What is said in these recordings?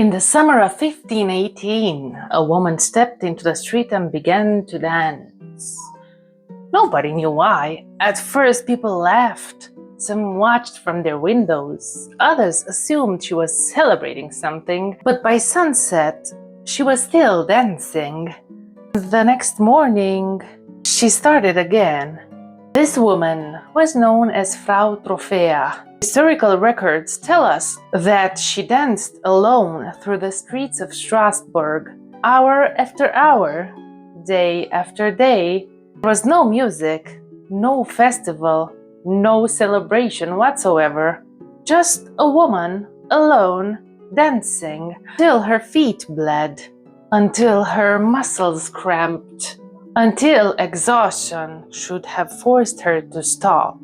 In the summer of 1518, a woman stepped into the street and began to dance. Nobody knew why. At first, people laughed. Some watched from their windows. Others assumed she was celebrating something. But by sunset, she was still dancing. The next morning, she started again. This woman was known as Frau Trofea. Historical records tell us that she danced alone through the streets of Strasbourg, hour after hour, day after day. There was no music, no festival, no celebration whatsoever. Just a woman alone dancing till her feet bled, until her muscles cramped, until exhaustion should have forced her to stop.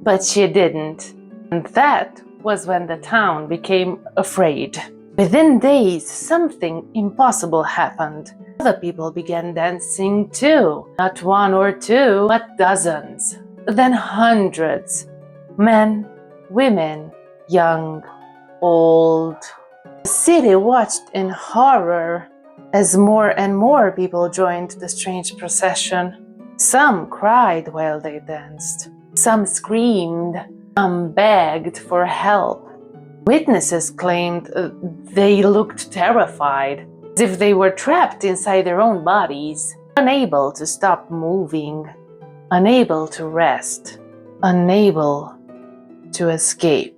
But she didn't. And that was when the town became afraid. Within days, something impossible happened. Other people began dancing too. Not one or two, but dozens. Then hundreds. Men, women, young, old. The city watched in horror as more and more people joined the strange procession. Some cried while they danced. Some screamed. Some begged for help. Witnesses claimed they looked terrified, as if they were trapped inside their own bodies, unable to stop moving, unable to rest, unable to escape.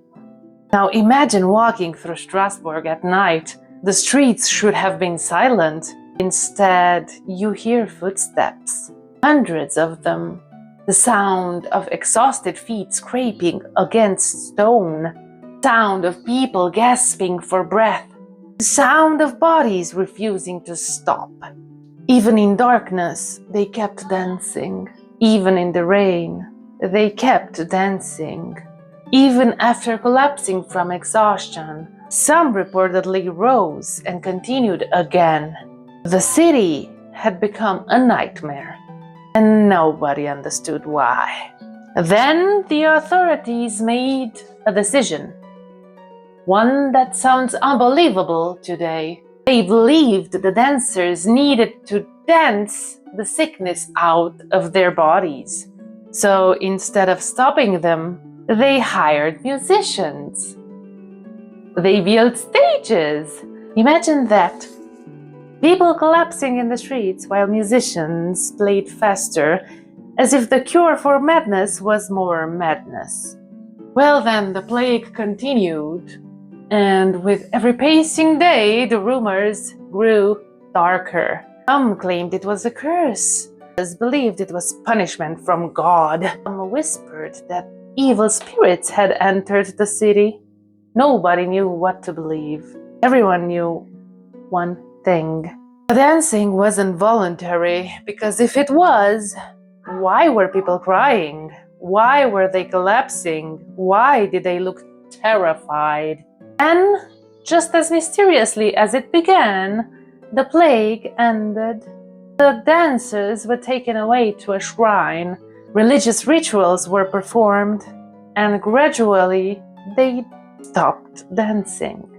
Now imagine walking through Strasbourg at night. The streets should have been silent. Instead, you hear footsteps, hundreds of them. The sound of exhausted feet scraping against stone, sound of people gasping for breath, the sound of bodies refusing to stop. Even in darkness, they kept dancing. Even in the rain, they kept dancing. Even after collapsing from exhaustion, some reportedly rose and continued again. The city had become a nightmare. And nobody understood why. Then the authorities made a decision. One that sounds unbelievable today. They believed the dancers needed to dance the sickness out of their bodies. So instead of stopping them, they hired musicians. They built stages. Imagine that. People collapsing in the streets while musicians played faster, as if the cure for madness was more madness. Well then, the plague continued, and with every passing day, the rumors grew darker. Some claimed it was a curse. Others believed it was punishment from God. Some whispered that evil spirits had entered the city. Nobody knew what to believe. Everyone knew one thing. The dancing wasn't voluntary, because if it was, why were people crying? Why were they collapsing? Why did they look terrified? And just as mysteriously as it began, the plague ended. The dancers were taken away to a shrine. Religious rituals were performed, and gradually they stopped dancing.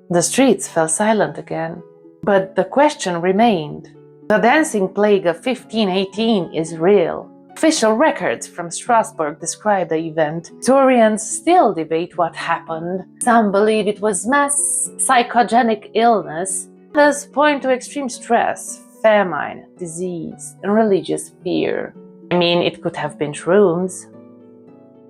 The streets fell silent again. But the question remained. The dancing plague of 1518 is real. Official records from Strasbourg describe the event. Historians still debate what happened. Some believe it was mass psychogenic illness. Others point to extreme stress, famine, disease, and religious fear. I mean, it could have been shrooms.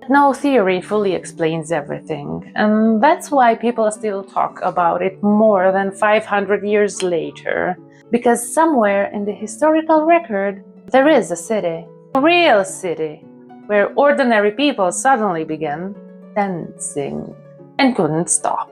No theory fully explains everything, and that's why people still talk about it more than 500 years later. Because somewhere in the historical record, there is a city, a real city, where ordinary people suddenly began dancing and couldn't stop.